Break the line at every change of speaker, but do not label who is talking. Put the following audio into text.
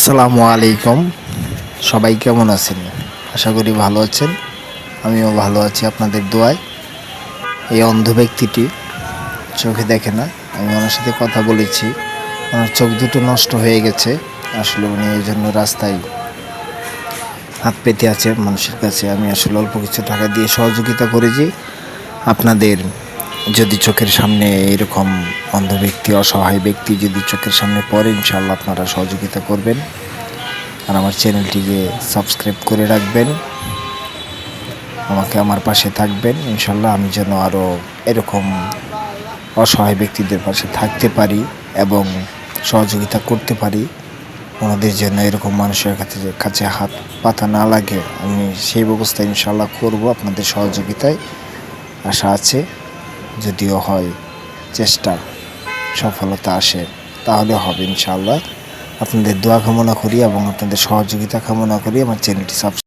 আসসালামু আলাইকুম। সবাই কেমন আছেন? আশা করি ভালো আছেন। আমিও ভালো আছি আপনাদের দোয়ায়। এই অন্ধ ব্যক্তিটি চোখে দেখে না। আমি ওনার সাথে কথা বলেছি। ওনার চোখ দুটো নষ্ট হয়ে গেছে। আসলে উনি এই জন্য রাস্তায় হাত পেতে আছে মানুষের কাছে। আমি আসলে অল্প কিছু টাকা দিয়ে সহযোগিতা করেছি। আপনাদের যদি চোখের সামনে এরকম অন্ধ ব্যক্তি, অসহায় ব্যক্তি যদি চোখের সামনে পড়ে, ইনশাআল্লাহ আপনারা সহযোগিতা করবেন। আর আমার চ্যানেলটিকে সাবস্ক্রাইব করে রাখবেন, আমাকে আমার পাশে থাকবেন। ইনশাল্লাহ আমি যেন আরও এরকম অসহায় ব্যক্তিদের পাশে থাকতে পারি এবং সহযোগিতা করতে পারি। ওনাদের যেন এরকম মানুষের কাছে হাত পাতা না লাগে, আমি সেই ব্যবস্থা ইনশাল্লাহ করব। আপনাদের সহযোগিতায় আশা আছে, যদিও হয় চেষ্টা সফলতা আসে তাহলে হবে ইনশাআল্লাহ। আপনাদের দোয়া কামনা করি এবং আপনাদের সহযোগিতা কামনা করি। আমার চ্যানেলটি